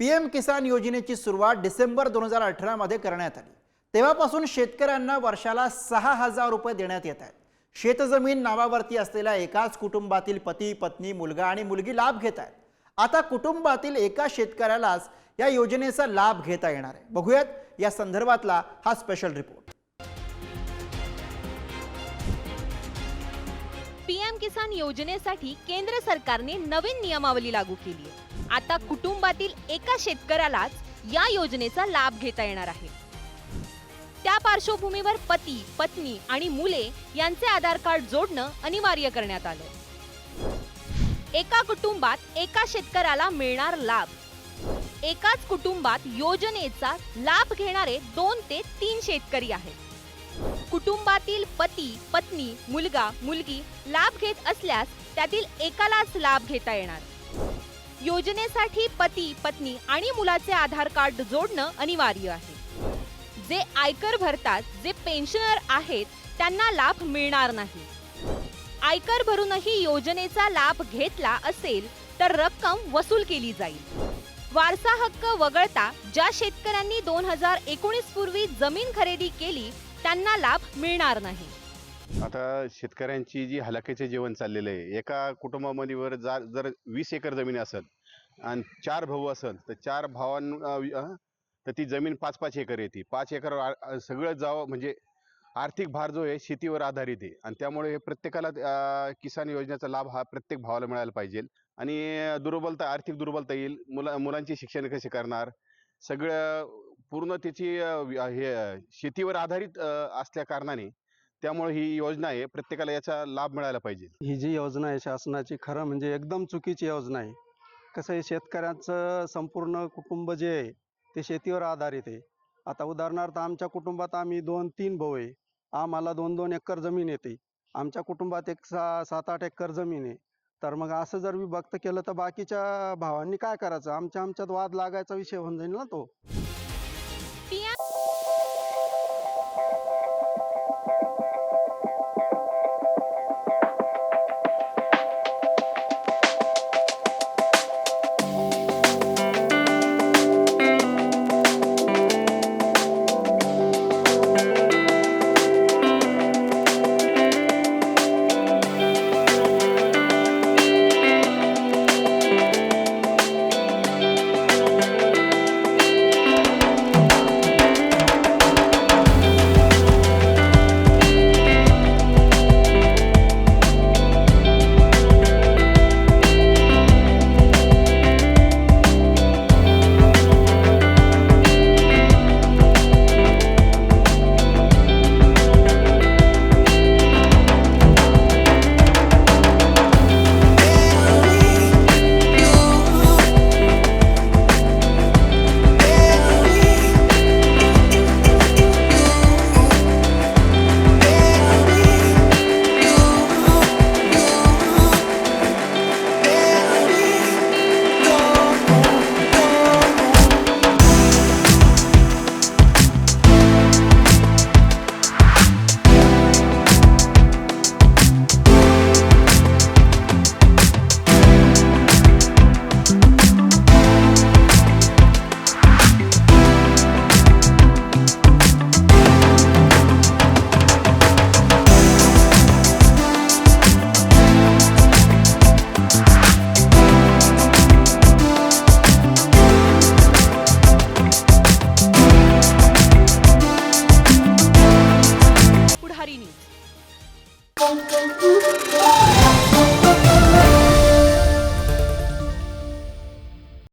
PM किसान योजनेची सुरुवात डिसेंबर 2018 मध्ये करण्यात आली। तेव्हापासून शेतकऱ्यांना वर्षाला 6,000 रुपये देण्यात येत आहेत। शेतजमीन नावावरती असलेल्या एकाच कुटुंबातील पती, पत्नी, मुलगा आणि मुलगी लाभ घेत आहेत। आता कुटुंबातील एका शेतकऱ्यालाच या योजनेचा लाभ घेता येणार आहे। बघूयात या संदर्भातला हा स्पेशल रिपोर्ट। पीएम किसान योजनेसाठी केंद्र सरकारने नवीन नियमावली लागू केली आहे। आता कुटुंबातील एका शेतकऱ्यालाच या योजनेचा लाभ घेता येणार आहे। त्या पार्श्वभूमीवर पती, पत्नी आणि मुले यांचे आधार कार्ड जोडणं अनिवार्य करण्यात आलं। एका कुटुंबात एका शेतकऱ्याला मिळणार लाभ। एकाच कुटुंबात योजनेचा लाभ घेणारे 2 ते 3 शेतकरी आहेत। कुटुंबातील पती, पत्नी, मुलगा, मुलगी लाभ घेत असल्यास त्यातील एकालाच लाभ घेता येणार। योजनेसाठी पती, पत्नी आणि मुलाचे आधार कार्ड जोडणं अनिवार्य आहे। जे आयकर भरतात, जे पेन्शनर आहेत त्यांना लाभ मिळणार नाही। आयकर भरूनही योजनेचा लाभ घेतला असेल तर रक्कम वसूल केली जाईल। वारसा हक्क वगळता ज्या शेतकऱ्यांनी 2019 पूर्वी जमीन खरेदी केली त्यांना लाभ मिळणार नाही। आता शेतकऱ्यांची जी हलाखीचे जीवन चाललेलं आहे, एका कुटुंबामध्ये जर 20 एकर जमीन असेल आणि 4 भाऊ असेल तर 4 भावांना तर ती जमीन 5-5 एकर येते। 5 एकर सगळं जावं म्हणजे आर्थिक भार जो आहे शेतीवर आधारित आहे आणि त्यामुळे हे प्रत्येकाला किसान योजनेचा लाभ हा प्रत्येक भावाला मिळायला पाहिजे। आणि आर्थिक दुर्बलता येईल, मुलांचे शिक्षण कसे करणार, सगळं पूर्ण त्याची हे शेतीवर आधारित असल्या कारणाने त्यामुळे ही योजना आहे, प्रत्येकाला याचा लाभ मिळायला पाहिजे। ही जी योजना आहे शासनाची खरं म्हणजे एकदम चुकीची योजना आहे। कसं आहे, शेतकऱ्यांचं संपूर्ण कुटुंब जे आहे ते शेतीवर आधारित आहे। आता उदाहरणार्थ आमच्या कुटुंबात आम्ही 2-3 भाऊ आहे, आम्हाला 2-2 एकर जमीन येते। आमच्या कुटुंबात एक 7-8 एकर जमीन आहे। तर मग असं जर विभक्त केलं तर बाकीच्या भावांनी काय करायचं? आमच्यात वाद लागायचा विषय होऊन जाईल ना तो। पुढारी न्यूज।